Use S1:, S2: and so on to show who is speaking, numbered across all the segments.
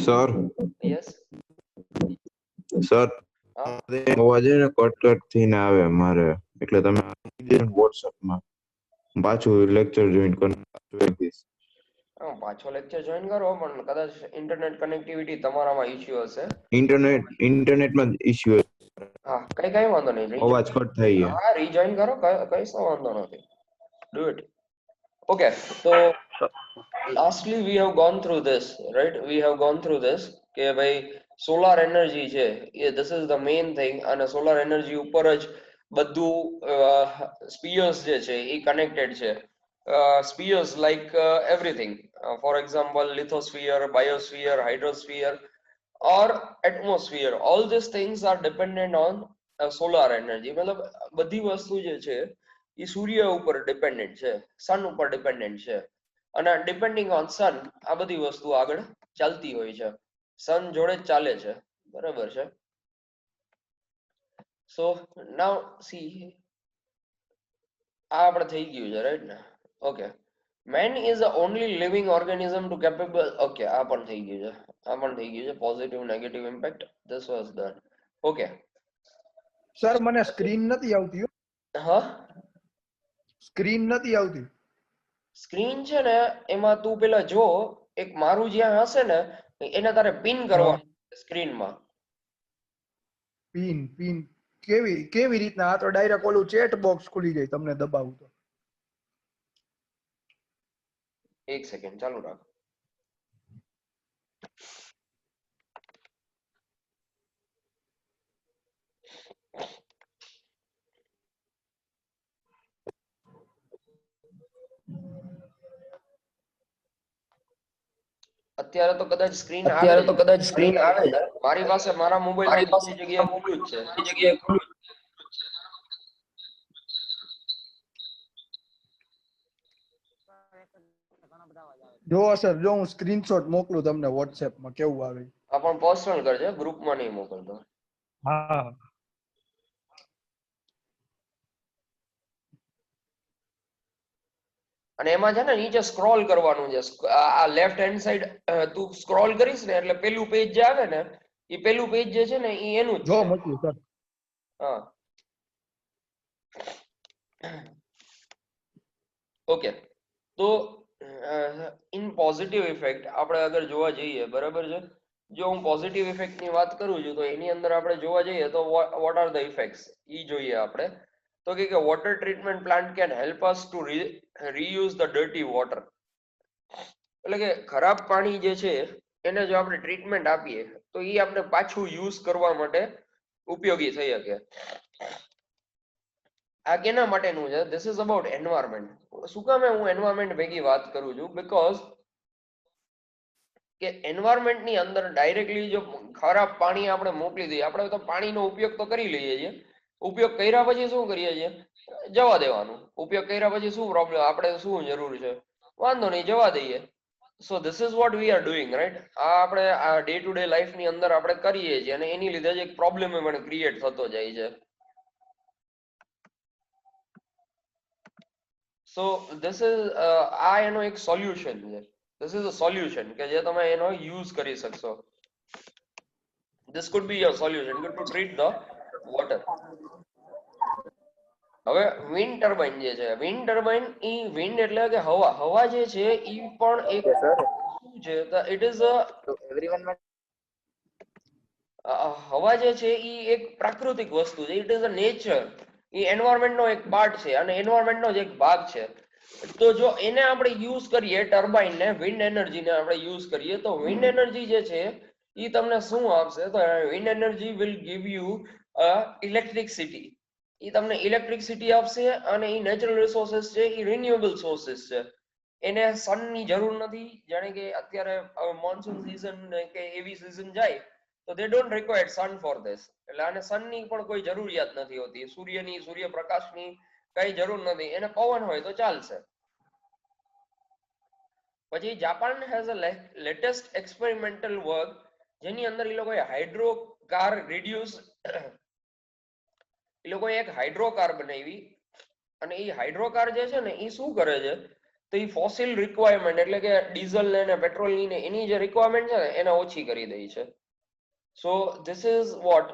S1: Sir
S2: yes
S1: sir
S2: હા
S1: અવાજ છે ને કટ થઈને આવે મારે એટલે તમે વોટ્સએપ માં પાછું લેક્ચર જોઈન કરી
S2: પાછો લેક્ચર જોઈન કરો, પણ કદાચ ઇન્ટરનેટ કનેક્ટિવિટી તમારામાં ઇશ્યુ હશે.
S1: ઇન્ટરનેટમાં ઇશ્યુ
S2: હા, કઈ વાંધો નહીં.
S1: અવાજ કટ થઈ ગયા.
S2: હા, રીજોઈન કરો, કઈનો વાંધો નથી. Do it. ઓકે, તો lastly we have gone through this, right? We have gone through this કે ભાઈ સોલાર એનર્જી છે એ this is the main thing, અને સોલાર એનર્જી ઉપર જ બધું સ્પીયર્સ જે છે એ કનેક્ટેડ છે. Spheres like everything, for example lithosphere, biosphere, hydrosphere or atmosphere, all these things are dependent on solar energy. મતલબ બધી વસ્તુ જે છે એ સૂર્ય ઉપર ડિપેન્ડન્ટ છે, સન ઉપર ડિપેન્ડન્ટ છે, અને ડિપેન્ડિંગ ઓન સન આ બધી વસ્તુ આગળ ચાલતી હોય છે. સન જોડે જ ચાલે છે, બરાબર છે. સો નાઉ સી આ આપણે થઈ ગયું છે, રાઈટ ને? Okay, man is the only living organism to capable. Okay, આ પણ થઈ ગયું છે, આ પણ થઈ ગયું છે. Positive negative impact, this was done. Okay
S3: sir મને સ્ક્રીન નથી આવતી.
S2: હા,
S3: સ્ક્રીન નથી આવતી.
S2: સ્ક્રીન છે ને એમાં તું પેલા જો, એક મારું જ્યાં હશે ને એને તારે પિન કરવાનું સ્ક્રીનમાં.
S3: પિન પિન કેવી રીતના? આ તો ડાયરેક્ટ ઓલું ચેટ બોક્સ ખુલી જાય તમને દબાવું તો.
S2: એક સેકન્ડ ચાલુ રાખ. અત્યારે તો કદાચ સ્ક્રીન આવે
S4: અત્યારે તો કદાચ સ્ક્રીન આવે છે.
S2: મારી પાસે, મારા મોબાઈલમાં બધી જગ્યાએ ખુલ્લું જ છે.
S4: બધી જગ્યાએ ખુલ્લું.
S3: જો સર, જો હું સ્ક્રીનશોટ મોકલું તમને વોટ્સએપમાં કેવું આવે.
S2: આ પણ પર્સનલ કરજે, ગ્રુપમાં નહીં મોકલતો.
S3: હા,
S2: અને એમાં છે ને નીચે સ્ક્રોલ કરવાનું છે. આ લેફ્ટ હેન્ડ સાઈડ તું સ્ક્રોલ કરીશ ને એટલે પેલું પેજ જે આવે ને એ પેલું પેજ જે છે ને એ એનું જ
S3: જો
S2: છે.
S3: મોકલું સર.
S2: હા, ઓકે. તો ઇન પોઝિટિવ ઇફેક્ટ આપણે અગર જોવા જઈએ, બરાબર છે, જો હું પોઝિટિવ ઇફેક્ટ ની વાત કરું છું તો એની અંદર આપણે જોવા જઈએ તો વોટ આર ધ ઇફેક્ટ્સ ઈ જોઈએ આપણે. તો કે water treatment plant can help us to reuse the dirty water. એટલે કે ખરાબ પાણી જે છે એને જો આપણે ટ્રીટમેન્ટ આપીએ તો એ આપણે પાછું યુઝ કરવા માટે ઉપયોગી થઈ શકે. આ કેના માટેનું છે? This is about environment. શું કામ હું એન્વાયરમેન્ટ ભેગી વાત કરું છું? બીકોઝ કે એન્વાયરમેન્ટ ની અંદર ડાયરેક્ટલી જો ખરાબ પાણી આપણે મોકલી દઈએ, આપણે તો પાણીનો ઉપયોગ તો કરી લઈએ છીએ, ઉપયોગ કર્યા પછી શું કરીએ છીએ? જવા દેવાનું. ઉપયોગ કર્યા પછી શું પ્રોબ્લેમ? આપણે શું જરૂર છે? વાંધો નહીં, જવા દઈએ. So this is what we are doing, right? આ આપણે આ ડે ટુ ડે લાઈફ ની અંદર આપણે કરીએ છીએ, અને એની લીધે જ એક પ્રોબ્લેમ પણ ક્રિએટ થતો જાય છે. સો ધીસ ઇઝ આ એનો એક સોલ્યુશન છે. ધીસ ઇઝ અ સોલ્યુશન કે જે તમે એનો યુઝ કરી શકશો. This could be your solution to treat the water. હવે વિન્ડ ટર્બાઇન જે છે, વિન્ડ ટર્બાઇન ઈ વિન્ડ એટલે કે હવા, હવા જે છે ઈ પણ એક શું છે? ઇટ ઇઝ હવા જે છે ઈ એક પ્રાકૃતિક વસ્તુ છે. It is a nature. ઈ એન્વાયરમેન્ટ નો એક પાર્ટ છે અને એન્વાયરમેન્ટ નો જ એક ભાગ છે. તો જો એને આપણે યુઝ કરીએ, ટર્બાઇન ને, વિન્ડ એનર્જી ને આપણે યુઝ કરીએ, તો વિન્ડ એનર્જી જે છે ઈ તમને શું આપશે? તો wind energy will give you electricity. ઈ તમને ઇલેક્ટ્રિસિટી આપશે, અને ઈ નેચરલ રિસોર્સિસ છે, ઈ રિન્યુએબલ સોર્સિસ છે. એને સન ની જરૂર નથી. જાણે કે અત્યારે મોન્સૂન સીઝન કે એવી સીઝન જાય તો they don't require sun for this. એટલે આને સન ની પણ કોઈ જરૂરિયાત નથી હોતી, સૂર્યની, સૂર્યપ્રકાશની કઈ જરૂર નથી. એને પવન હોય તો ચાલશે. પછી Japan has a latest experimental work, જેની અંદર એ લોકોએ હાઇડ્રો કાર રિડ્યુસ, એ લોકોએ એક હાઇડ્રો કાર બનાવી. અને એ હાઇડ્રો કાર જે છે ને એ શું કરે છે? તો એ ફોસિલ રિક્વાયરમેન્ટ એટલે કે ડીઝલ ને પેટ્રોલ ની એની જે રિક્વાયરમેન્ટ છે ને એને ઓછી કરી દે છે. So this is what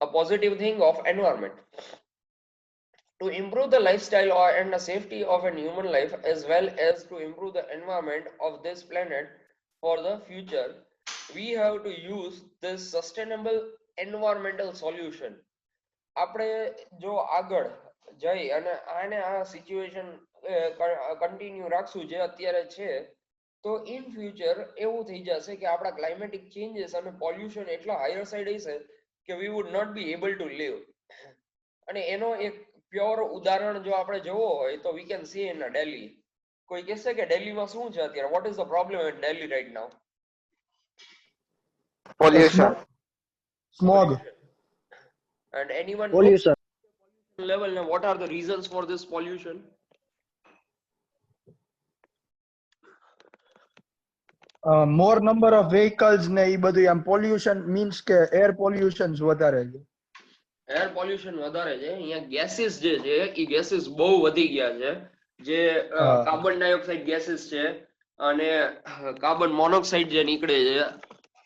S2: a positive thing of environment. To improve the lifestyle and the safety of a human life as well as to improve the environment of this planet for the future, we have to use this sustainable environmental solution. આપણે જો આગળ જઈ અને આને આ situation continue રાખશું જે અત્યારે છે તો ઇન ફ્યુચર એવું થઈ જશે કે આપણા ક્લાઇમેટિક ચેન્જીસ અને પોલ્યુશન એટલા હાયર સાઈડ હશે કે we would not be able to live. અને એનો એક પ્યોર ઉદાહરણ જો આપણે જોવો હોય તો we can see in Delhi. કોઈ કહેશે કે દિલ્હીમાં શું છે અત્યારે? What is the problem in Delhi right now?
S4: Pollution.
S3: Smog.
S2: And anyone know
S4: pollution.
S2: level and what are the reasons for this pollution?
S3: More number of vehicles ને એ બધું આમ પોલ્યુશન મીન્સ કે એર પોલ્યુશન વધારે છે.
S2: એર પોલ્યુશન વધારે છે. અહીંયા gases જે છે એ ગેસીસ બહુ વધી ગયા છે. જે કાર્બન ડાયોક્સાઇડ ગેસીસ છે અને કાર્બન મોનોક્સાઇડ જે નીકળે છે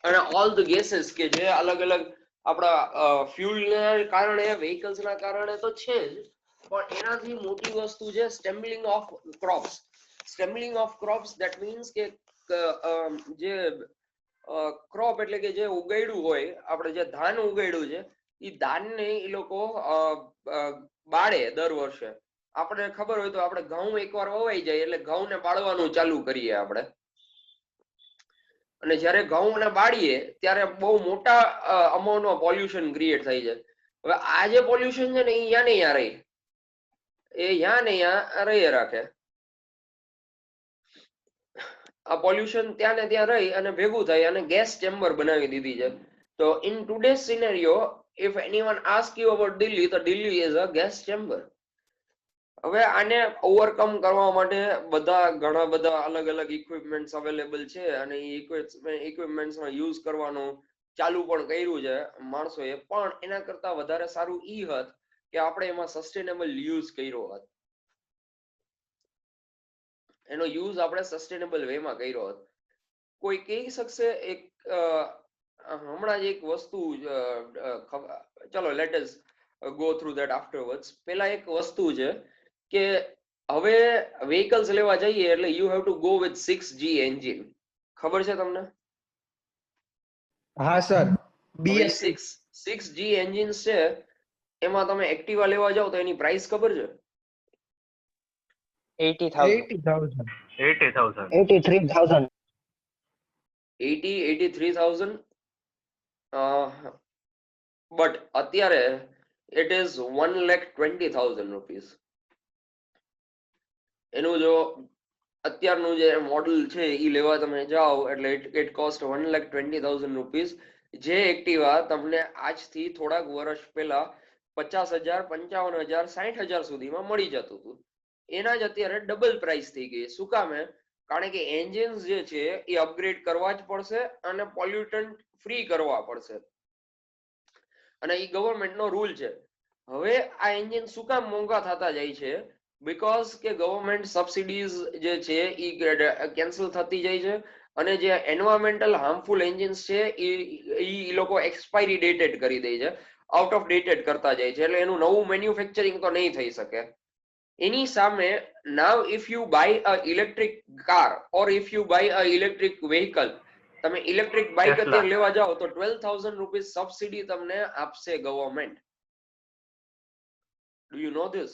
S2: અને ઓલ ધ ગેસીસ કે જે અલગ અલગ આપણા ફ્યુલ ના કારણે વ્હીકલ્સ ના કારણે તો છે જ, પણ એનાથી મોટી વસ્તુ છે stumbling of crops. Stumbling of crops that means કે જે ક્રોપ એટલે કે જે ઉગાડ્યું હોય, આપણે જે ધાન ઉગાડ્યું છે એ ધાનને એ લોકો બાળે દર વર્ષે. આપણે ખબર હોય તો આપણે ઘઉં એકવાર વવાઈ જાય એટલે ઘઉંને બાળવાનું ચાલુ કરીએ આપણે. અને જ્યારે ઘઉંને બાળીએ ત્યારે બહુ મોટા અમાઉન્ટમાં પોલ્યુશન ક્રિએટ થાય છે. હવે આ જે પોલ્યુશન છે ને એ યા ને યા રહી, એ યા ને યા રહી રાખે. આ પોલ્યુશન ત્યાં ને ત્યાં રહી અને ભેગું થાય અને ગેસ ચેમ્બર બનાવી દીધી છે. તો in today's scenario if anyone ask you about Delhi, તો Delhi is a gas chamber. હવે આને ઓવરકમ કરવા માટે ઘણા બધા અલગ અલગ ઇક્વિપમેન્ટ્સ અવેલેબલ છે અને એ ઇક્વિપમેન્ટ્સ નો યુઝ કરવાનું ચાલુ પણ કર્યું છે માણસોએ. પણ એના કરતા વધારે સારું ઈ હોત કે આપણે એમાં સસ્ટેનેબલ યુઝ કર્યો હોત. એનો યુઝ આપણે સસ્ટેનેબલ વેમાં કર્યો હોત. કોઈ કહી શકશે એક હમણાં જ એક વસ્તુ, ચલો let us go through that આફ્ટરવર્ડ્સ. પેલા એક વસ્તુ છે કે હવે વ્હીકલ્સ લેવા જઈએ એટલે you have to go with 6G engine. ખબર છે તમને?
S3: હા સર. BS6
S2: 6G એન્જિન્સ છે એમાં તમે એક્ટિવા લેવા જાવ તો એની પ્રાઇસ ખબર છે?
S4: 80,000.
S3: 80,000.
S4: 83,000.
S2: 83,000. બટ અત્યારે ઇટ ઇઝ 1,20,000 રૂપીસ. એનું જો અત્યારનું જે મોડલ છે એ લેવા તમે જાઓ એટલે ઇટ કોસ્ટ 1,20,000 રૂપીસ. જે એક્ટિવા તમને આજથી થોડાક વર્ષ પહેલા 50,000, 55,000, 60,000 સુધીમાં મળી જતું હતું, એના જ અત્યારે ડબલ પ્રાઇસ થઈ ગઈ. શું કામે? કારણ કે એન્જિન્સ જે છે એ અપગ્રેડ કરવા જ પડશે અને પોલ્યુટન્ટ ફ્રી કરવા પડશે અને એ ગવર્મેન્ટનો રૂલ છે. હવે આ એન્જિન શું કામ મોંઘા થતા જાય છે? બીકોઝ કે ગવર્મેન્ટ સબસિડીઝ જે છે એ કેન્સલ થતી જાય છે અને જે એન્વાયરમેન્ટલ હાર્મફુલ એન્જિન્સ છે એ લોકો એક્સપાયરી ડેટેડ કરી દે છે, આઉટ ઓફ ડેટેડ કરતા જાય છે. એટલે એનું નવું મેન્યુફેક્ચરિંગ તો નહીં થઈ શકે. એની સામે now if you buy a electric car or if you buy a electric vehicle, તમે ઇલેક્ટ્રિક બાઇક અત્યારે લેવા જાઓ તો 12,000 રૂપીસ સબસિડી તમને આપશે government. Do you know this?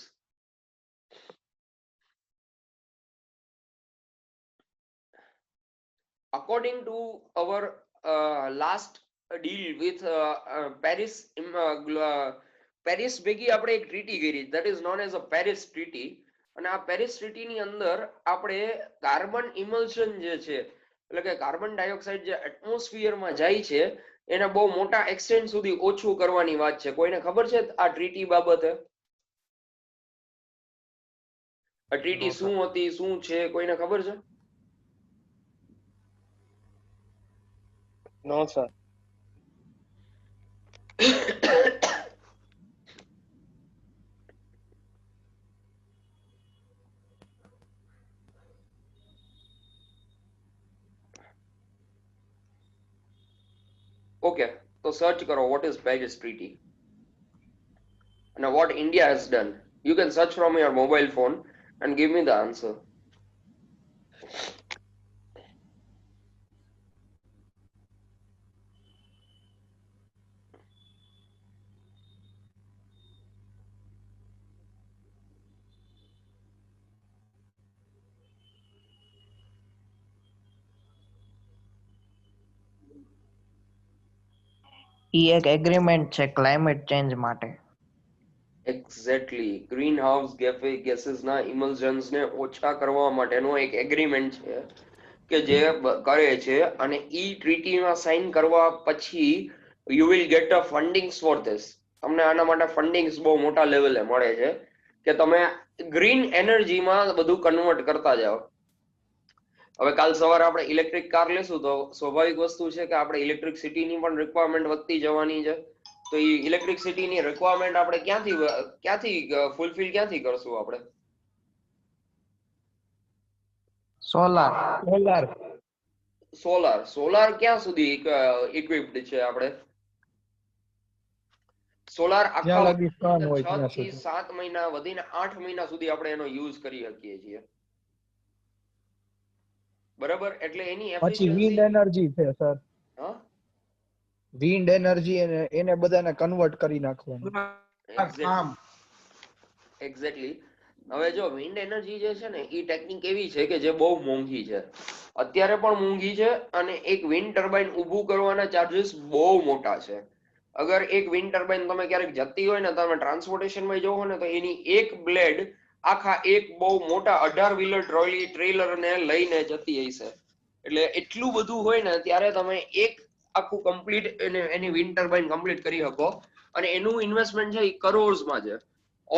S2: According to our last deal with Paris, Paris ભેગી આપણે એક ટ્રીટી કરી, that is known as a Paris Treaty. અને આ પેરિસ ટ્રીટી ની અંદર આપણે કાર્બન ઇમલ્શન જે છે એટલે કે કાર્બન ડાયોક્સાઇડ જે એટમોસ્ફિયરમાં જાય છે એને બહુ મોટા એક્સટેન્ટ સુધી ઓછું કરવાની વાત છે. કોઈને ખબર છે આ ટ્રીટી બાબતે? આ ટ્રીટી શું હતી, શું છે, કોઈને ખબર છે?
S4: No, sir.
S2: Okay, so search karo what is Paris Treaty and what India has done. You can search from your mobile phone and give me the answer.
S4: ઈ એક એગ્રીમેન્ટ છે ક્લાઇમેટ ચેન્જ માટે.
S2: એક્ઝેક્ટલી, ગ્રીન હાઉસ ગેસીસના ઇમલ્શન્સ ને ઓછા કરવા માટેનો એક agreement છે કે જે કરે છે, અને ઈ ટ્રીટીમાં સાઇન કરવા પછી you will get a fundings for this. તમને આના માટે ફંડિંગ્સ બહુ મોટા લેવલે મળે છે કે તમે ગ્રીન એનર્જીમાં બધું કન્વર્ટ કરતા જાઓ. હવે કાલ સવારે આપણે ઇલેક્ટ્રિક કાર લેશું તો સ્વાભાવિક વસ્તુ છે કે આપણે ઇલેક્ટ્રિસિટીની પણ રિક્વાયરમેન્ટ વધતી જવાની છે. તો એ ઇલેક્ટ્રિસિટીની રિક્વાયરમેન્ટ આપણે ક્યાંથી ફૂલફિલ ક્યાંથી કરશું આપણે?
S4: સોલાર.
S2: સોલાર ક્યાં સુધી ઇક્વિપ્ડ છે આપણે? સોલાર
S3: જ્યાં
S2: આખા
S3: લગી sun હોય
S2: 6
S3: ત્યાં
S2: થી
S3: સુધી.
S2: 7 મહિના વધીને 8 મહિના સુધી આપણે એનો યુઝ કરી શકીએ છીએ. બરાબર, એટલે એની
S3: પછી વિન્ડ
S2: એફિશિયન્સી.
S3: એનર્જી છે સર,
S2: હા,
S3: વિન્ડ એનર્જી એને બધાને કન્વર્ટ કરી નાખવાનું.
S2: એક્ઝેક્ટલી. હવે જો વિન્ડ એનર્જી જે છે ને એ ટેકનિક એવી છે કે જે બહુ મોંઘી છે, અત્યારે પણ મોંઘી છે, અને એક વિન્ડ ટર્બાઇન ઊભું કરવાના ચાર્जेस બહુ મોટા છે. અગર એક વિન્ડ ટર્બાઇન તમે ક્યારેક જતી હોય ને, તમે ટ્રાન્સપોર્ટેશનમાં જોવો ને, તો એની એક બ્લેડ આખા એક બહુ મોટા 18 વ્હીલર ટ્રેલર ને લઈને જતી હશે. એટલે એટલું બધું હોય ને ત્યારે તમે એક આખું કમ્પ્લીટ એની વિન્ડ ટર્બાઇન કમ્પ્લીટ કરી શકો, અને એનું ઇન્વેસ્ટમેન્ટ છે એ કરોડ્સમાં છે.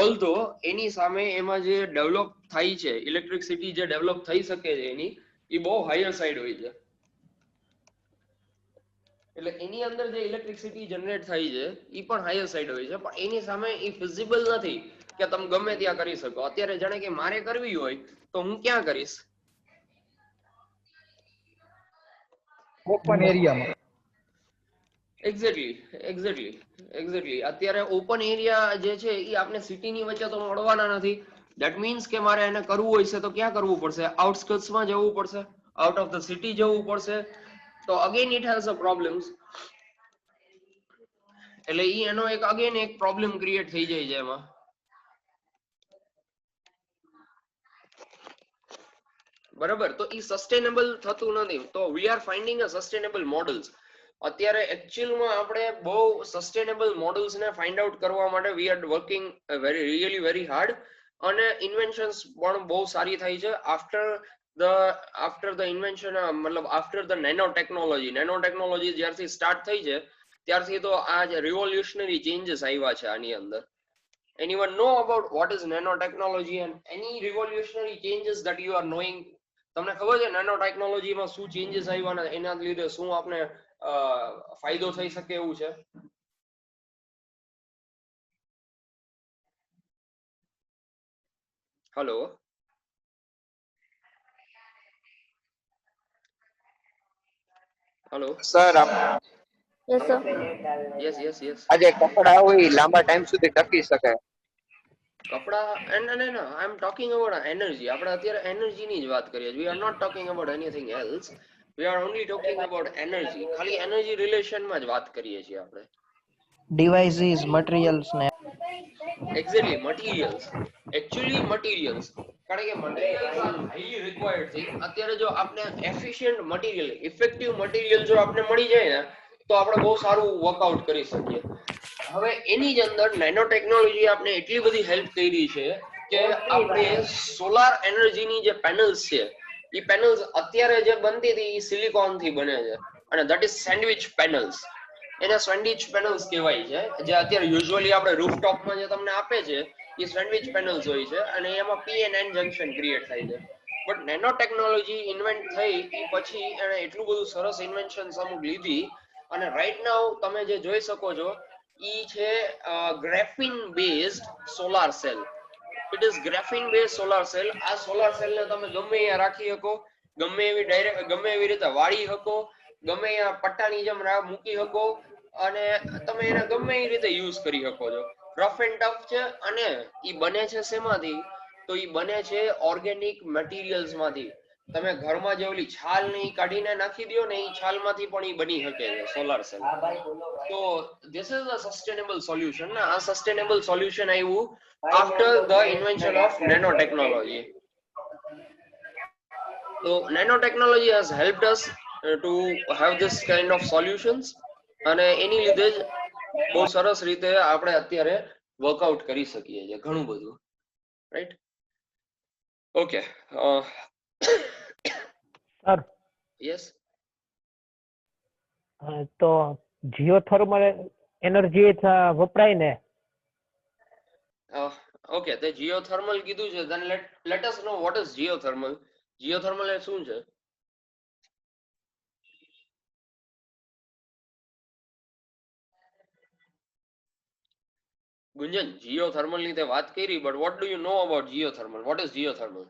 S2: ઓલ્ધો એની સામે એમાં જે ડેવલપ થાય છે, ઇલેક્ટ્રિસિટી જે ડેવલપ થઈ શકે છે એની, એ બહુ હાયર સાઈડ હોય છે. એટલે એની અંદર જે ઇલેક્ટ્રિસિટી જનરેટ થાય છે એ પણ હાયર સાઈડ હોય છે, પણ એની સામે એ ફિઝિબલ નથી કે તમે ગમે ત્યાં કરી શકો. અત્યારે જાણે કે મારે કરવી હોય તો હું ક્યાં કરીશ?
S3: ઓપન એરિયામાં.
S2: એક્ઝેક્ટલી. અત્યારે ઓપન એરિયા જે છે એ આપણે સિટીની વચ્ચે તો મળવાના નથી. ધેટ મીન્સ કે મારે એને કરવું હોય છે તો ક્યાં કરવું પડશે? આઉટસ્કર્ટ્સમાં જવું પડશે, આઉટ ઓફ ધ સિટી જવું પડશે. તો again it has a problems. એટલે એનો એક પ્રોબ્લેમ ક્રિએટ થઈ જાય છે એમાં. બરાબર, તો એ સસ્ટેનેબલ થતું નથી. તો we are finding a sustainable models. અત્યારે એકચ્યુઅલમાં આપણે બહુ સસ્ટેનેબલ મોડલ્સ ને ફાઇન્ડ આઉટ કરવા માટે we are working very hard, અને ઇન્વેન્શન્સ પણ બહુ સારી થઈ છે આફ્ટર ધ ઇન્વેન્શન, મતલબ આફ્ટર ધ નેનો ટેકનોલોજી જ્યારથી સ્ટાર્ટ થઈ છે ત્યારથી તો આ રિવોલ્યુશનરી ચેન્જીસ આવ્યા છે આની અંદર. Anyone know about what is nanotechnology and any revolutionary changes that you are knowing? તમને ખબર છે નેનો ટેકનોલોજીમાં શું ચેન્જીસ આવ્યા અને એના લીધે શું આપણે ફાયદો થઈ શકે એવું છે? Hello
S5: sir
S6: Yes, sir.
S2: Yes.
S5: આજે કપડા હોય લાંબા ટાઈમ સુધી ટકી શકે.
S2: કપડા I am talking about energy. આપણે અત્યારે એનર્જીની જ વાત કરીએ છીએ. We are not talking about anything else. We are only talking about energy. ખાલી એનર્જી રિલેશનમાં જ વાત કરીએ છીએ આપણે.
S4: ડિવાઇસીસ, મટીરીયલ્સ ને
S2: એક્ઝેક્ટલી, મટીરિયલ્સ. કારણ કે materials are highly required thing. અત્યારે જો આપણે એફિશિયન્ટ મટીરિયલ, ઇફેક્ટિવ મટીરિયલ જો આપણે મળી જાય ને તો આપણે બહુ સારું વર્કઆઉટ કરી શકીએ. હવે એની જ અંદર નેનો ટેકનોલોજી આપણે એટલી બધી હેલ્પ કરી છે કે આપણે સોલાર એનર્જીની જે પેનલ્સ છે એ પેનલ્સ અત્યારે જે બનતી હતી એ સિલિકોન થી બને છે, અને ધેટ ઇઝ સેન્ડવિચ પેનલ્સ. એને સેન્ડવિચ પેનલ્સ કહેવાય છે, જે અત્યારે યુઝ્યુઅલી આપણે રૂફટોપમાં જે તમને આપે છે એ સેન્ડવિચ પેનલ્સ હોય છે, અને એમાં PN જંક્શન ક્રિએટ થાય છે. બટ નેનો ટેકનોલોજી ઇન્વેન્ટ થઈ એ પછી એને એટલું બધું સરસ ઇન્વેન્શન્સ અમુક લીધી, અને રાઈટ નાઉ તમે જે જોઈ શકો છો ઈ છે ગ્રેફિન based solar cell. It is ગ્રેફિન based solar cell. આ સોલાર સેલ ને તમે ગમે અહીંયા રાખી શકો, ગમે એવી રીતે વાળી શકો, ગમે ત્યાં પટ્ટાની જેમ મૂકી શકો અને તમે એને ગમે એ રીતે યુઝ કરી શકો છો. રફ એન્ડ ટફ છે અને ઈ બને છે શેમાંથી? તો ઈ બને છે ઓર્ગેનિક મટીરિયલ્સ માંથી. તમે ઘરમાં જે ઓલી છાલ ને ઈ કાઢીને નાખી દો ને, ઈ છાલમાંથી પણ ઈ બની શકે છે સોલાર સેલ. તો this is a sustainable solution. આ sustainable solution આવ્યું after the invention of nanotechnology. So nanotechnology has helped us to have this kind of solutions અને એની લીધે જ બહુ સરસ રીતે આપણે અત્યારે વર્કઆઉટ કરી શકીએ છીએ ઘણું બધું, રાઈટ? ઓકે
S7: સર
S2: યસ
S7: તો જીઓથર્મલ એનર્જી વપરાય ને?
S2: ઓકે, તે જીઓથર્મલ કીધું છે, then let us know what is geothermal. Geothermal એ શું છે? ગુંજન, geothermal ની તે વાત કરી, but what do you know about geothermal? What is geothermal?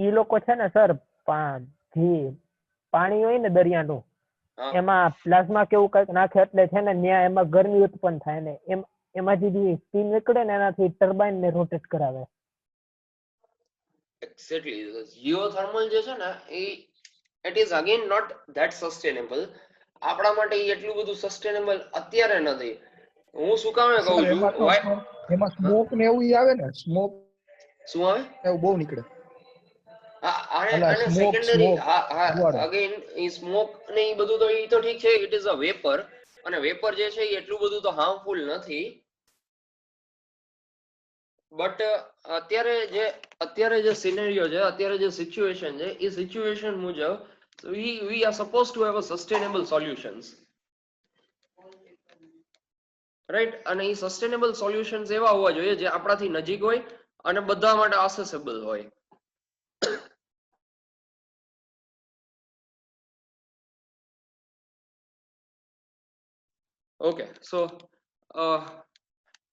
S7: ઈ લોકો છે ને સર, પાણી હોય ને દરિયાનું, એમાં પ્લાઝમા કેવું કઈક નાખે એટલે છે ને ત્યાં એમાં ગરમી ઉત્પન્ન થાય ને એમાંથી જે સ્ટીમ નીકળે ને એનાથી ટર્બાઇન ને રોટેટ કરાવે.
S2: Exactly. Geothermal જે છે ને it is again not that sustainable. આપણા માટે એટલું બધું સસ્ટેનેબલ અત્યારે નથી. હું શું કામે કહું છું,
S3: એમાં સ્મોક ને એવું આવે ને, સ્મોક
S2: શું આવે
S3: એવું બહુ નીકળે.
S2: અને સેકન્ડરી અગેન ઈ સ્મોક ને ઈ બધું તો ઈ તો ઠીક છે, ઇટ ઇઝ અ વેપર, અને વેપર જે છે એ એટલું બધું તો હાર્મફુલ નથી. બટ અત્યારે જે સિનેરિયો છે, અત્યારે જે સિચ્યુએશન છે, એ સિચ્યુએશન મુજબ we are supposed to have a sustainable solutions, right? અને એ સસ્ટેનેબલ સોલ્યુશન્સ એવા હોવા જોઈએ જે આપણાથી નજીક હોય અને બધા માટે accessible હોય. Okay, so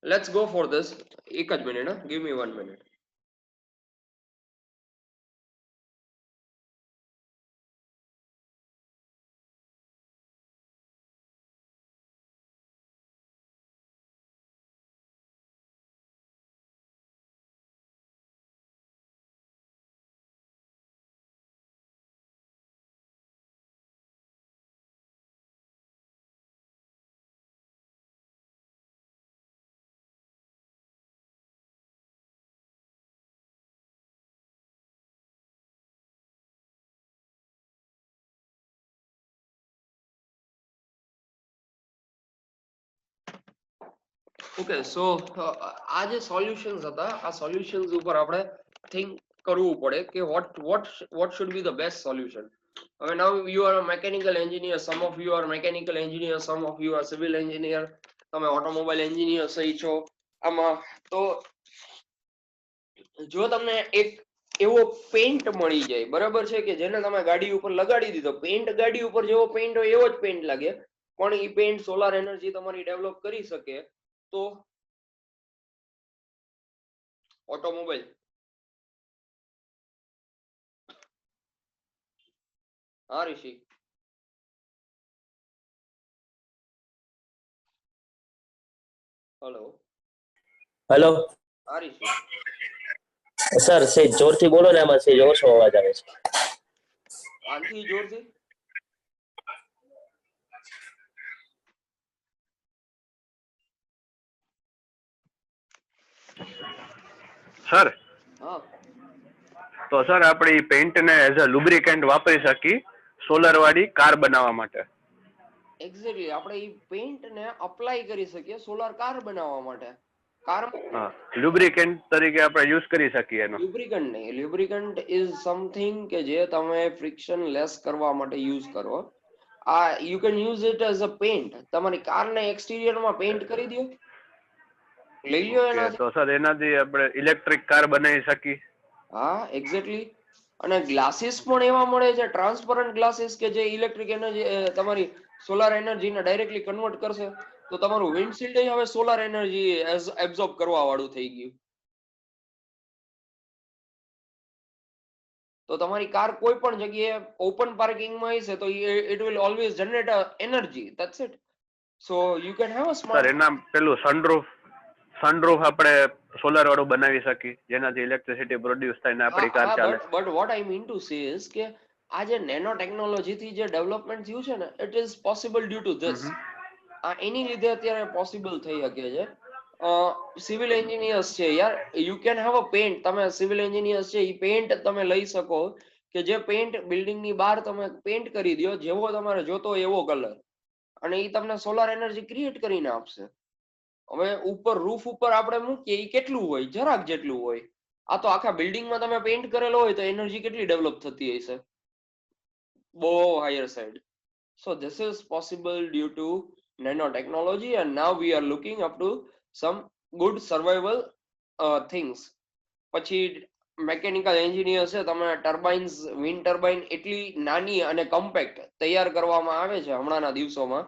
S2: let's go for this. એક જ minute, give me 1 minute. Okay, so આ જે સોલ્યુશન્સ હતા, આ સોલ્યુશન્સ ઉપર આપણે થિંક કરવું પડે કે what should be the best solution. હવે now you are a mechanical engineer, some of you are mechanical engineer, some of you are civil engineer, તમે ઓટોમોબાઈલ એન્જિનિયર સહી છો આમાં. તો જો તમને એક એવો પેન્ટ મળી જાય, બરાબર છે, કે જેને તમે ગાડી ઉપર લગાડી દીધો, પેન્ટ ગાડી ઉપર જેવો પેન્ટ હોય એવો જ પેન્ટ લાગે, પણ એ પેન્ટ સોલાર એનર્જી તમારી ડેવલપ કરી શકે, તો ઓટોમોબાઈલ. હા ઋષિ, હેલો
S8: હેલો
S2: હા ઋષિ,
S8: સર, સેજ જોરથી બોલો ને, આમાં સેજ ઓછો અવાજ આવે છે.
S2: આનથી જોરથી.
S9: સર,
S2: હા,
S9: તો સર આપણે પેન્ટ ને એઝ અ લુબ્રિકેન્ટ વાપરી શકી સોલર વાળી કાર બનાવવા માટે.
S2: એક્ઝેક્ટલી, આપણે એ પેન્ટ ને અપ્લાય કરી શકીએ સોલાર કાર બનાવવા માટે. કાર
S9: લ્યુબ્રિકેન્ટ તરીકે આપણે યુઝ કરી શકીએ એનો.
S2: લ્યુબ્રિકન્ટ નહીં, લ્યુબ્રિકન્ટ ઇઝ સમથિંગ કે જે તમે ફ્રિક્શન લેસ કરવા માટે યુઝ કરો. આ you can use it as a pant. તમારી કારને એક્સટીરિયરમાં પેન્ટ કરી દો, લઈ લ્યો એનાથી.
S9: તો સર એનાથી આપણે ઇલેક્ટ્રિક કાર બનાવી શકીએ.
S2: હા એક્ઝેક્ટલી. અને ગ્લાસીસ પણ એવા મળે છે, ટ્રાન્સપરન્ટ ગ્લાસીસ, કે જે ઇલેક્ટ્રિક એનર્જી તમારી સોલાર એનર્જીને ડાયરેક્ટલી કન્વર્ટ કરશે. તો તમારું વિન્ડશીલ્ડ હવે સોલાર એનર્જી એબ્ઝોર્બ કરવા વાળું થઈ ગયું. તો તમારી કાર કોઈ પણ જગ્યાએ ઓપન પાર્કિંગમાં હશે તો it will always generate energy. That's it. So you can have a
S9: sir
S2: smart.
S9: એના પેલું સનરૂફ આપણે સોલાર વાળું બનાવી શકીએ જેનાથી ઇલેક્ટ્રિસિટી પ્રોડ્યુસ થાય ને આપણી કાર ચાલે.
S2: But what I mean to say is કે આ જે નેનો ટેકનોલોજી થી જે ડેવલપમેન્ટ થયું છે ને it is possible due to this. આ એની લીધે અત્યારે પોસિબલ થઈ શકે છે. સિવિલ એન્જિનિયર્સ છે યાર, you can have a pant. તમે સિવિલ એન્જિનિયર્સ છે એ પેન્ટ તમે લઈ શકો કે જે પેન્ટ બિલ્ડિંગ ની બહાર તમે પેન્ટ કરી દો જેવો તમારે જોતો હોય એવો કલર, અને એ તમને સોલાર એનર્જી ક્રિએટ કરીને આપશે. હવે ઉપર રૂફ ઉપર આપણે મૂકીએ એ કેટલું હોય? જરાક જેટલું હોય. આ તો આખા બિલ્ડિંગમાં તમે પેન્ટ કરેલો હોય તો એનર્જી કેટલી ડેવલપ થતી હશે, બહુ higher side. So this is possible due to nanotechnology, and now we are looking up to some good survival things. પછી મેકેનિકલ એન્જિનિયર છે, તમે ટર્બાઇન્સ, વિન્ડ ટર્બાઇન એટલી નાની અને કમ્પેક્ટ તૈયાર કરવામાં આવે છે હમણાંના દિવસોમાં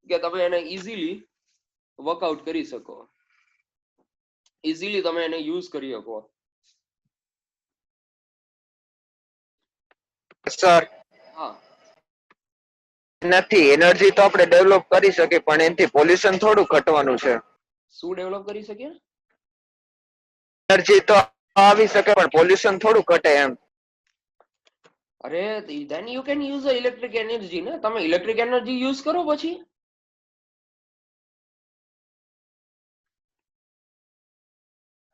S2: કે તમે એને ઇઝીલી વર્કઆઉટ કરી શકો, ઇઝીલી તમે એને યુઝ કરી શકો.
S5: સર
S2: હા,
S5: નથી એનર્જી તો આપણે ડેવલપ કરી શકીએ પણ એનાથી પોલ્યુશન થોડું ઘટવાનું છે.
S2: શું ડેવલપ કરી શકીએ?
S5: એનર્જી તો આવી શકે પણ પોલ્યુશન થોડું ઘટે એમ.
S2: અરે then you can use the electric energy ને. તમે ઇલેક્ટ્રિક એનર્જી યુઝ કરો પછી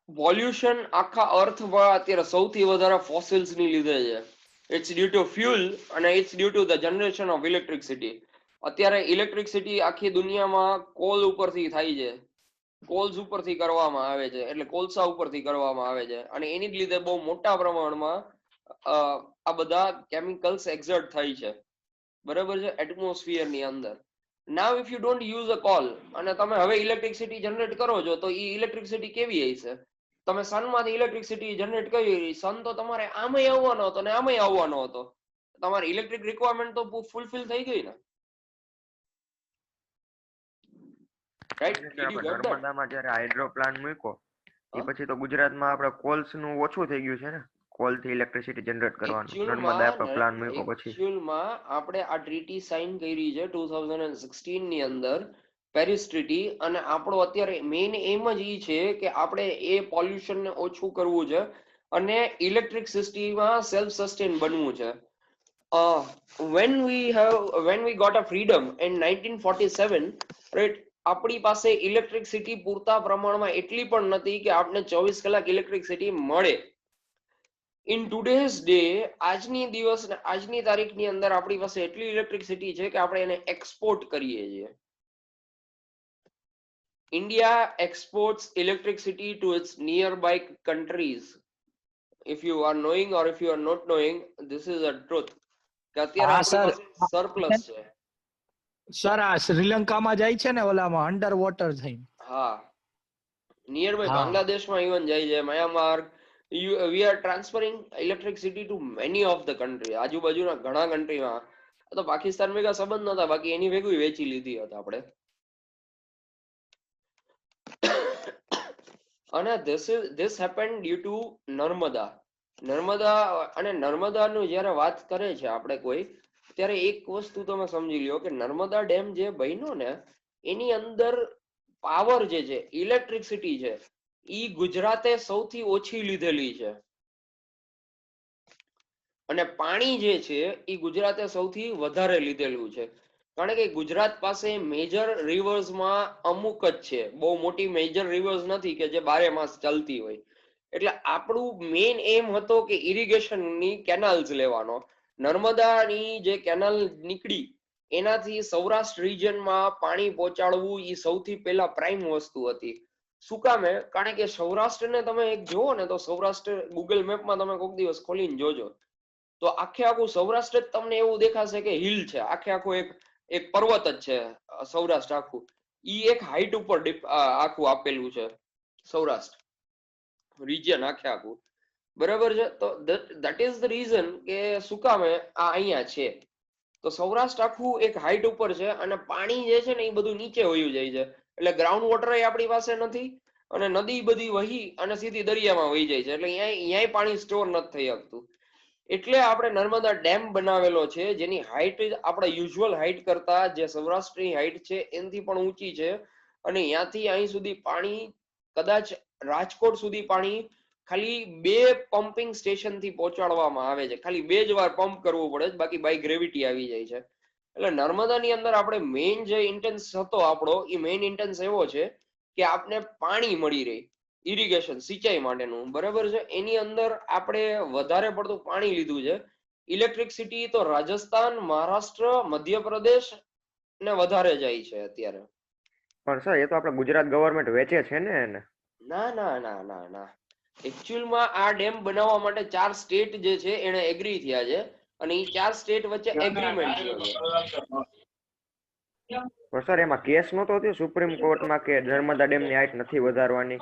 S2: પોલ્યુશન આખા અર્થમાં અત્યારે સૌથી વધારે ફોસિલ્સ ની લીધે છે. ઇટ્સ ડ્યુ ટુ ફ્યુલ અને it's due to the generation of electricity. અત્યારે ઇલેક્ટ્રિસિટી આખી દુનિયામાં કોલ ઉપરથી થાય છે, કોલ્સ ઉપરથી કરવામાં આવે છે, એટલે કોલસા ઉપરથી કરવામાં આવે છે, અને એની જ લીધે બહુ મોટા પ્રમાણમાં આ બધા કેમિકલ્સ એક્ઝર્ટ થાય છે, બરાબર છે, એટમોસ્ફિયર ની અંદર. નાવ if you don't use a call અને તમે હવે ઇલેક્ટ્રિસિટી જનરેટ કરો છો તો એ ઇલેક્ટ્રિસિટી કેવી હશે? તમે સનમાંથી ઇલેક્ટ્રિસિટી જનરેટ કરી, સન તો તમારે આમાંય આવવાનો હતો ને આમાંય આવવાનો હતો, તમારી ઇલેક્ટ્રિક રિક્વાયરમેન્ટ તો ફૂલફિલ થઈ ગઈ ને, રાઈટ?
S10: નર્મદામાં જયારે હાઇડ્રો પ્લાન્ટ મૂક્યો એ પછી તો ગુજરાતમાં આપણે કોલ્સ નું ઓછું થઈ ગયું છે ને, કોલ થી ઇલેક્ટ્રિસિટી જનરેટ કરવાનું. નર્મદા આપણે પ્લાન્ટ મૂક્યો પછી
S2: એકચ્યુઅલમાં આપણે આ ટ્રીટી સાઇન કરી છે 2016 ની અંદર, પેરિસ ટ્રીટી, અને આપણો અત્યારે મેઇન એમ જ ઈ છે કે આપણે એ પોલ્યુશન ને ઓછું કરવું છે અને ઇલેક્ટ્રિક સિસ્ટમમાં સેલ્ફ સસ્ટેન બનવું છે. when we got a freedom in 1947, right, આપણી પાસે ઇલેક્ટ્રિસિટી પૂરતા પ્રમાણમાં એટલી પણ નથી કે આપણે 24 કલાક ઇલેક્ટ્રિસિટી મળે. ઇન ટુડેઝ ડે, આજની તારીખની અંદર આપણી પાસે એટલી ઇલેક્ટ્રિસિટી છે કે આપણે એને એક્સપોર્ટ કરીએ છીએ. India exports electricity to its nearby countries. If you are knowing or if you are not knowing, this is a truth. કે અત્યારે આપણી પાસે સરપ્લસ છે.
S3: સર આ શ્રીલંકામાં જાય છે ને ઓલામાં અંડર વોટર થઈને.
S2: હા, નિયરબાય બાંગ્લાદેશમાં ઇવન જાય છે, Myanmar. We are transferring electricity to many of the country. આજુબાજુના ઘણા કન્ટ્રીમાં. તો પાકિસ્તાન ભેગા સંબંધ નતા, બાકી એની ભેગું વેચી લીધી હતા આપણે. અને this happened due to Narmada અને નર્મદાનું જ્યારે વાત કરે છે આપણે કોઈ, ત્યારે એક વસ્તુ તમે સમજી લ્યો કે નર્મદા ડેમ જે બન્યો ને એની અંદર પાવર જે છે, ઇલેક્ટ્રિસિટી છે, ઈ ગુજરાતે સૌથી ઓછી લીધેલી છે, અને પાણી જે છે એ ગુજરાતે સૌથી વધારે લીધેલું છે. કારણ કે ગુજરાત પાસે મેજર રિવર્સમાં અમુક જ છે, બહુ મોટી મેજર રિવર્સ નથી કે જે 12 માસ ચાલતી હોય. એટલે આપણું મેઇન એમ હતો કે ઇરિગેશનની કેનાલ્સ લેવાનો. નર્મદાની જે કેનાલ નીકળી એનાથી સૌરાષ્ટ્ર રિજનમાં પાણી પહોંચાડવું એ સૌથી પહેલા પ્રાઇમ વસ્તુ હતી. શું કામે? કારણ કે સૌરાષ્ટ્રને તમે એક જોવો ને તો સૌરાષ્ટ્ર ગૂગલ મેપમાં તમે કોઈક દિવસ ખોલીને જોજો તો આખે આખું સૌરાષ્ટ્ર જ તમને એવું દેખાશે કે હિલ છે, આખે આખું એક પર્વત જ છે સૌરાષ્ટ્ર આખું. ઈ એક હાઈટ ઉપર આખું આપેલું છે સૌરાષ્ટ્ર રિજન આખે આખું, બરાબર છે. તો that is the reason કે શું કામે આ અહીંયા છે. તો સૌરાષ્ટ્ર આખું એક હાઈટ ઉપર છે અને પાણી જે છે ને એ બધું નીચે વયું જાય છે, એટલે ગ્રાઉન્ડ વોટર આપણી પાસે નથી, અને નદી બધી વહી અને સીધી દરિયામાં વહી જાય છે, એટલે અહીંયા પાણી સ્ટોર નથી થઈ શકતું. એટલે આપણે નર્મદા ડેમ બનાવેલો છે, જેની હાઈટ આપણા યુઝ્યુઅલ હાઈટ કરતા જે સૌરાષ્ટ્રની હાઈટ છે એનાથી પણ ઊંચી છે, અને ત્યાંથી અહીં સુધી પાણી કદાચ રાજકોટ સુધી પાણી ખાલી 2 પમ્પિંગ સ્ટેશન થી પહોંચાડવામાં આવે છે. ખાલી 2 જ વાર પંપ કરવું પડે છે, બાકી બાય ગ્રેવિટી આવી જાય છે. એટલે નર્મદાની અંદર આપણે મેઇન જે ઇન્ટેન્સ હતો આપણો, એ મેઇન ઇન્ટેન્સ એવો છે કે આપને પાણી મળી રહે, ઇરિગેશન સિંચાઈ માટેનું, બરાબર છે. એની અંદર આપણે વધારે પડતું પાણી લીધું છે. ઇલેક્ટ્રિસિટી તો રાજસ્થાન, મહારાષ્ટ્ર, મધ્યપ્રદેશ ને વધારે જાય છે અત્યારે.
S10: પણ સર એ તો આપણે ગુજરાત ગવર્મેન્ટ વેચે છે ને એને.
S2: ના ના ના ના ના, એકચ્યુઅલમાં આ ડેમ બનાવવા માટે 4 સ્ટેટ જે છે એને એગ્રી થયા છે, અને એ 4 સ્ટેટ વચ્ચે એગ્રીમેન્ટ થયો છે.
S10: પણ સર એમાં કેસ નહોતો થયો સુપ્રીમ કોર્ટમાં કે નર્મદા ડેમની હાઈટ નથી વધારવાની?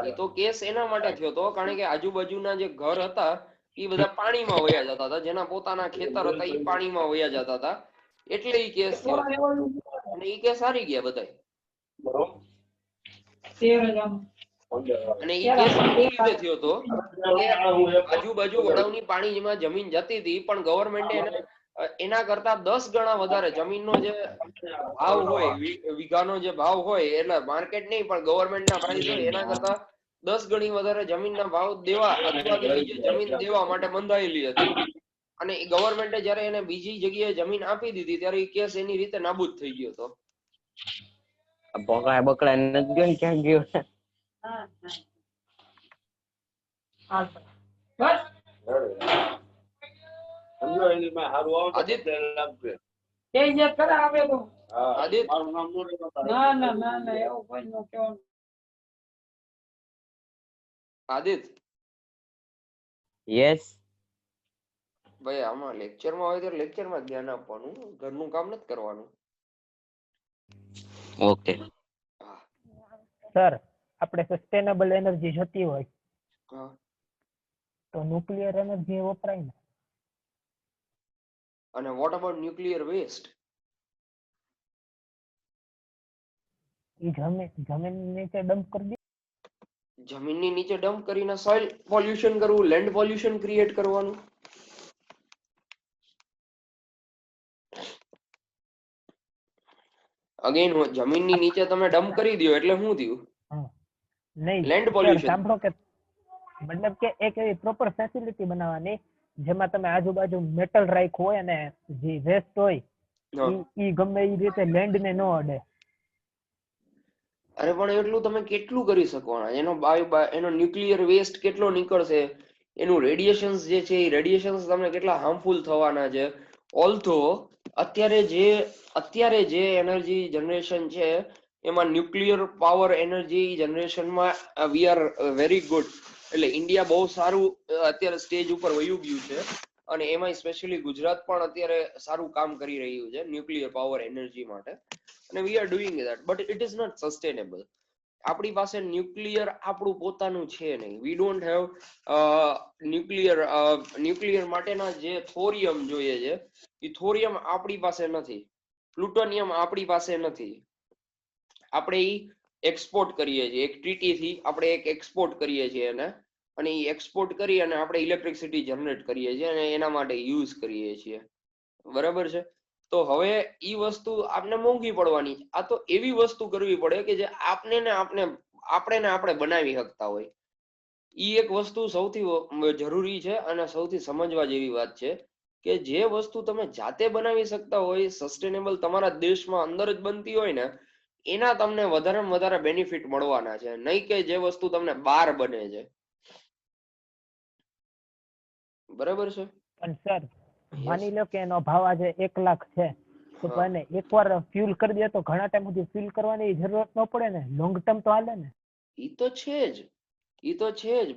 S2: એ તો કેસ એના માટે થયો હતો કારણ કે આજુબાજુના જે ઘર હતા એ બધા પાણીમાં વયા જતા હતા, જેના પોતાના ખેતર હતા એ પાણીમાં વયા જતા હતા, એટલે એ કેસ થયો અને એ કેસ હારી ગયા બધા. અને એ કેસ એ રીતે થયો હતો કે આજુબાજુ વડાવની પાણીમાં જમીન જતી હતી, પણ ગવર્મેન્ટે એને એના કરતા 10 ગણા વધારે જમીનનો જે ભાવ હોય, વીઘાનો જે ભાવ હોય, એટલે માર્કેટ નહીં પણ ગવર્મેન્ટના પ્રાઇસ હોય એના કરતા 10 ગણી વધારે જમીનના ભાવ દેવા અથવા તો બીજી જમીન દેવા માટે બંધાયેલી હતી. અને ગવર્મેન્ટે જયારે એને બીજી જગ્યાએ જમીન આપી દીધી ત્યારે એ કેસ એની રીતે નાબૂદ થઈ ગયો હતો.
S8: બકરા બકરા નથી ગયો ને ક્યાં ગયો?
S2: આદિત્ય,
S8: યસ
S2: ભાઈ આમાં લેક્ચરમાં હોય ત્યારે લેક્ચરમાં જ ધ્યાન આપવાનું, ઘરનું કામ નથી કરવાનું.
S8: ઓકે
S7: સર, આપણે સસ્ટેનેબલ એનર્જી જોતી હોય
S2: હા,
S7: તો ન્યુક્લિયર એનર્જી વપરાય ને.
S2: અને વોટ અબાઉટ ન્યુક્લિયર વેસ્ટ?
S7: એ જમીન નીચે ડમ્પ કરી દે.
S2: જમીનની નીચે ડમ્પ કરીને સોઇલ પોલ્યુશન કરવું, લેન્ડ પોલ્યુશન ક્રિએટ કરવાનું. અગેન જમીનની નીચે તમે ડમ્પ કરી દો એટલે શું થયું?
S7: નહીં
S2: લેન્ડ પોલ્યુશન.
S7: સાંભળો, કે મતલબ કે એક એવી પ્રોપર ફેસિલિટી બનાવવાની જેમાં તમે આજુબાજુ મેટલ રાખ્યું હોય અને જે વેસ્ટ હોય ઈ ગમે એ રીતે લેન્ડ ને ન અડે.
S2: અરે પણ એટલું તમે કેટલું કરી શકવાના? એનો ન્યુક્લિયર વેસ્ટ કેટલો નીકળશે, એનું રેડિયેશન્સ જે છે એ રેડિયેશન્સ તમને કેટલા હાર્મફુલ થવાના છે. ઓલ્થો અત્યારે જે એનર્જી જનરેશન છે એમાં ન્યુક્લિયર પાવર એનર્જી જનરેશનમાં વી આર વેરી ગુડ. એટલે ઇન્ડિયા બહુ સારું અત્યારે સ્ટેજ ઉપર વયું ગયું છે, અને એમાં સ્પેશિયલી ગુજરાત પણ અત્યારે સારું કામ કરી રહ્યું છે ન્યુક્લિયર પાવર એનર્જી માટે, અને we are doing that, but it is not sustainable. આપણી પાસે ન્યુક્લિયર આપણું પોતાનું છે નહીં. વી ડોન્ટ હેવ ન્યુક્લિયર માટેના જે થોરિયમ જોઈએ છે એ થોરિયમ આપણી પાસે નથી, પ્લુટોનિયમ આપણી પાસે નથી. આપણે ઈ એક્સપોર્ટ કરીએ છીએ, એક ટ્રીટીથી આપણે એક એક્સપોર્ટ કરીએ છીએ એને, અને એ એક્સપોર્ટ કરી અને આપણે ઇલેક્ટ્રિસિટી જનરેટ કરીએ છીએ અને એના માટે યુઝ કરીએ છીએ, બરાબર છે. તો હવે ઈ વસ્તુ આપને મોંઘી પડવાની. આ તો એવી વસ્તુ કરવી પડે કે જે આપણે બનાવી શકતા હોય. ઈ એક વસ્તુ સૌથી જરૂરી છે અને સૌથી સમજવા જેવી વાત છે કે જે વસ્તુ તમે જાતે બનાવી શકતા હોય, સસ્ટેનેબલ તમારા દેશમાં અંદર જ બનતી હોય ને, એના તમને વધારેમાં વધારે બેનિફિટ મળવાના છે, નહીં કે જે વસ્તુ તમને બહાર બને છે. બરાબર છે.
S7: પણ સર, માની લો કે એનો ભાવ આજે 1 લાખ છે, તો એને એકવાર ફ્યુલ કરી દે તો ઘણા ટાઈમ સુધી ફ્યુલ કરવાની જરૂરત ન પડે ને, લોંગ ટર્મ તો હાલે ને.
S2: ઈ તો છે જ,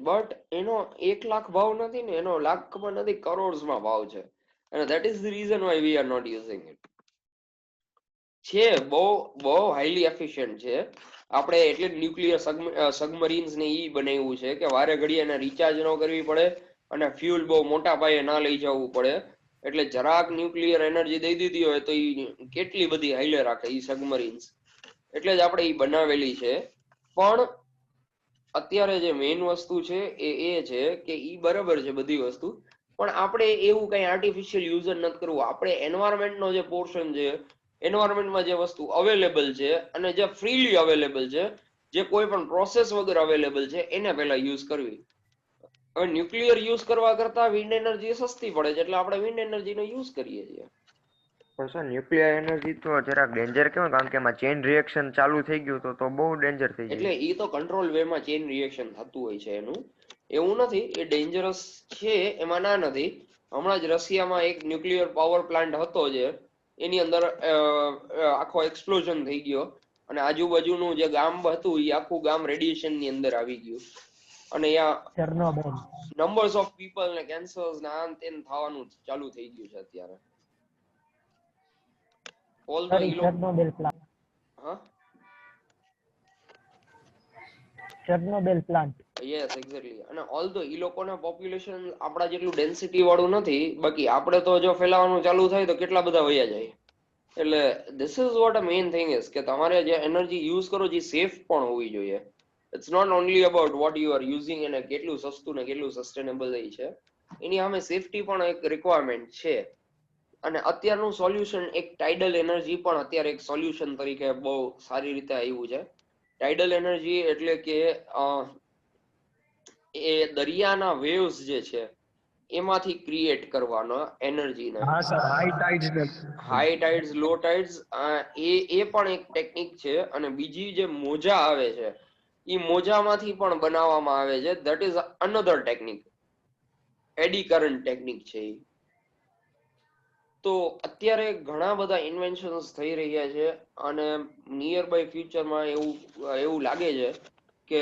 S2: બટ એનો 1 લાખ ભાવ નથી ને, એનો લાખમાં નથી, કરોડ્સમાં ભાવ છે, અને that is the reason why we are not using it. છે બહુ હાઈલી એફિશિયન્ટ છે. આપણે એટલે ન્યુક્લિયર સબમરીન્સ ને ઈ બનાવ્યું છે કે વારે ઘડીએ એને રિચાર્જ ન કરવી પડે અને ફ્યુલ બહુ મોટા પાયે ના લઈ જવું પડે. એટલે જરાક ન્યુક્લિયર એનર્જી દઈ દીધી હોય તો ઈ કેટલી બધી હાઈલે રાખે ઈ સબમરીન્સ. એટલે જ આપણે ઈ બનાવેલી છે. પણ અત્યારે જે મેઇન વસ્તુ છે એ છે કે ઈ બરાબર છે બધી વસ્તુ, પણ આપણે એવું કઈ આર્ટિફિશિયલ યુઝ નથી કરવું. આપણે એન્વાયરમેન્ટનો જે પોર્શન છે, એન્વાયરમેન્ટમાં જે વસ્તુ અવેલેબલ છે અને જે ફ્રીલી અવેલેબલ છે, જે કોઈ પણ પ્રોસેસ વગર અવેલેબલ છે, એને પહેલા યુઝ કરવી. હવે ન્યુક્લિયર યુઝ કરવા કરતા વિન્ડ એનર્જી સસ્તી પડે છે, એટલે આપણે વિન્ડ એનર્જીનો યુઝ કરીએ છીએ.
S10: પણ સર ન્યુક્લિયર એનર્જી તો જરાક ડેન્જર કેવું, કારણ કે એમાં ચેન રિએક્શન ચાલુ થઈ ગયું તો બહુ ડેન્જર થઈ
S2: એટલે
S10: જાય.
S2: એ તો કંટ્રોલ વેમાં ચેન રિએક્શન થતું હોય છે એનું, એવું નથી. એ ડેન્જરસ છે એમાં ના નથી. હમણાં જ રશિયામાં એક ન્યુક્લિયર પાવર પ્લાન્ટ હતો જે એની અંદર આખો એક્સપ્લોઝન થઈ ગયો અને આજુબાજુનું જે ગામ હતું એ આખું ગામ રેડિયેશન ની અંદર આવી ગયું અને
S7: ચેર્નોબિલ
S2: નંબર્સ ઓફ પીપલ ને કેન્સર્સ ને આન તેન થવાનું ચાલુ થઈ ગયું છે અત્યારે. ઓલ તો
S7: ચેર્નોબિલ પ્લાન્ટ
S2: હા
S7: ચેર્નોબિલ પ્લાન્ટ
S2: યસ એક્ઝેક્ટલી. અને ઓલ્ધો ઈ લોકોના પોપ્યુલેશન આપણા જેટલું ડેન્સિટી વાળું નથી, બાકી આપણે તો જો ફેલાવાનું ચાલુ થાય તો કેટલા બધા વયા જાય. એટલે this is what a main thing is કે તમારે જે એનર્જી યુઝ કરો જે સેફ પણ હોવી જોઈએ. It's not only about what you are using અને કેટલું સસ્તું ને કેટલું સસ્ટેનેબલ છે, એની સામે સેફટી પણ એક રિક્વાયરમેન્ટ છે. અને અત્યારનું સોલ્યુશન એક ટાઇડલ એનર્જી પણ અત્યારે એક સોલ્યુશન તરીકે બહુ સારી રીતે આવ્યું છે. ટાઇડલ એનર્જી એટલે કે એ દરિયાના વેવ્સ જે છે એમાંથી ક્રિએટ કરવાનો એનર્જીને.
S3: હા સર, હાઈ ટાઇડ્સ ને
S2: હાઈ ટાઇડ્સ, લો ટાઇડ્સ, એ પણ એક ટેકનિક છે. અને બીજી જે મોજા આવે છે એ મોજામાંથી પણ બનાવવામાં આવે છે. That is another technique, eddy current technique છે એ. તો અત્યારે ઘણા બધા ઇન્વેન્શન્સ થઈ રહ્યા છે અને નિયર બાય ફ્યુચરમાં એવું લાગે છે કે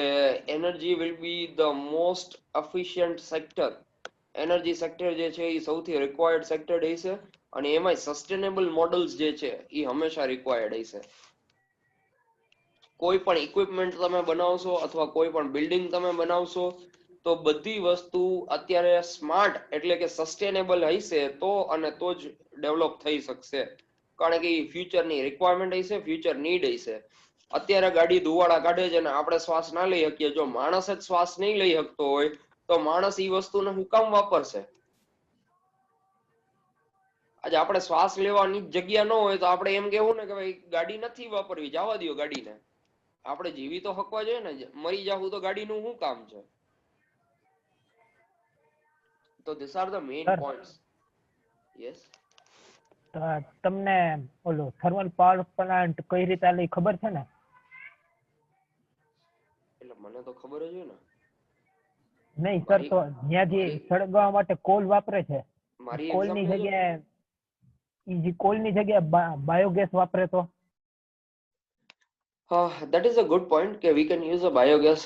S2: energy will be the most efficient sector. Energy sector જે છે એ સૌથી રિક્વાયર્ડ સેક્ટર હશે અને એમાં સસ્ટેનેબલ મોડલ્સ જે છે એ હંમેશા રિક્વાયર્ડ હશે. કોઈ પણ ઇક્વિપમેન્ટ તમે બનાવશો અથવા કોઈ પણ બિલ્ડિંગ તમે બનાવશો તો બધી વસ્તુ અત્યારે સ્માર્ટ એટલે કે સસ્ટેનેબલ હશે તો અને તો જ ડેવલપ થઈ શકશે. કારણ કે ફ્યુચરની રિક્વાયરમેન્ટ હશે, ફ્યુચર નીડ હશે. અત્યારે ગાડી ધુવાડા કાઢે છે ને આપણે શ્વાસ ના લઈ શકીએ. જો માણસ જ શ્વાસ નહીં લઈ શકતો હોય તો માણસ એ વસ્તુને હું કામ વાપરશે? આજે આપણે શ્વાસ લેવાની જગ્યા ન હોય તો આપણે એમ કેવું ને કે ભાઈ ગાડી નથી વાપરવી, જવા દો ગાડીને. આપણે જીવી તો હકવા જોઈએ ને, મરી જાવું તો ગાડીનું શું કામ છે? તો this are the main points. Yes.
S7: તમને ઓલો થર્મલ પાવર પ્લાન્ટ કઈ રીતે આલે ખબર છે ને?
S2: એટલે મને તો ખબર જ હોય ને.
S7: નહીં સર, તો ત્યાં જે સળગાવવા માટે કોલ વાપરે છે,
S2: મારી
S7: કોલની જગ્યાએ બાયોગેસ વાપરે તો?
S2: That is a good point કે we can use a biogas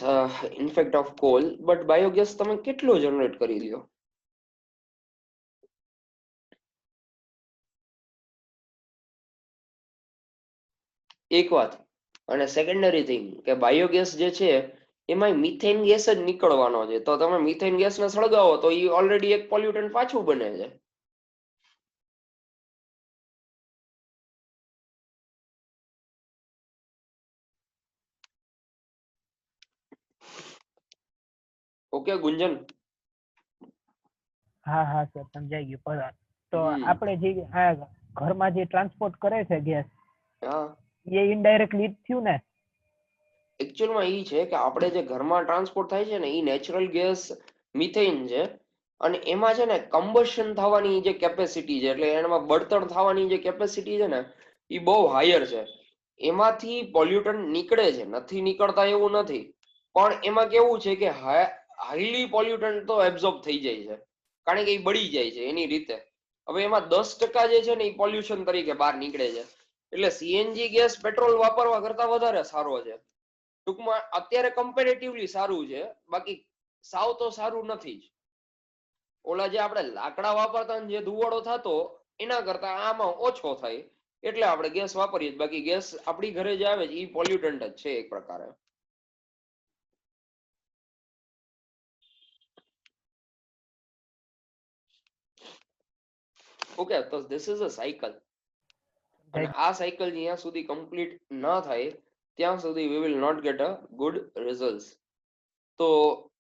S2: in fact of coal, but biogas તમે કેટલો જનરેટ કરી લ્યો? એક વાત. અને સેકન્ડરી થિંગ કે બાયોગેસ જે છે એમાં મિથેન ગેસ જ નીકળવાનો છે. તો તમે મિથેન ગેસને સળગાવો તો એ ઓલરેડી એક પોલ્યુટન્ટ પાછું બને છે. ઓકે ગુંજન?
S7: હા હા સર, સમજાઈ ગયું. પણ તો આપણે જે આ ઘરમાં જે ટ્રાન્સપોર્ટ કરે છે ગેસ, એ ઇનડાયરેક્ટલી જ થયું ને?
S2: એકચ્યુઅલમાં એ છે કે આપણે જે ઘરમાં ટ્રાન્સપોર્ટ થાય છે ને એ નેચરલ ગેસ મિથેન છે અને એમાં છે ને કમ્બશન થવાની જે કેપેસિટી છે, એટલે એમાં બળતણ થવાની જે કેપેસિટી છે ને એ બહુ હાયર છે. એમાંથી પોલ્યુટન્ટ નીકળે છે, નથી નીકળતા એવું નથી, પણ એમાં કેવું છે કે હાઈલી પોલ્યુટન્ટ તો એબ્ઝોર્બ થઈ જાય છે કારણ કે એ બળી જાય છે એની રીતે. હવે એમાં 10% જે છે ને એ પોલ્યુશન તરીકે બહાર નીકળે છે. એટલે સીએનજી ગેસ પેટ્રોલ વાપરવા કરતા વધારે સારો છે. ટૂંકમાં અત્યારે કમ્પેરેટિવલી સારું છે, બાકી સાવ તો સારું નથી જ. ઓલા જે આપણે લાકડા વાપરતા જે ધુવાડો થતો એના કરતા આમાં ઓછો થાય એટલે આપણે ગેસ વાપરીએ. બાકી ગેસ આપણી ઘરે જે આવે છે એ પોલ્યુટન્ટ જ છે એક પ્રકારે. ઓકે, તો ધીસ ઇઝ અ સાયકલ. અને આ સાયકલ જ્યાં સુધી કમ્પ્લીટ ન થાય ત્યાં સુધી we will not get a good results. તો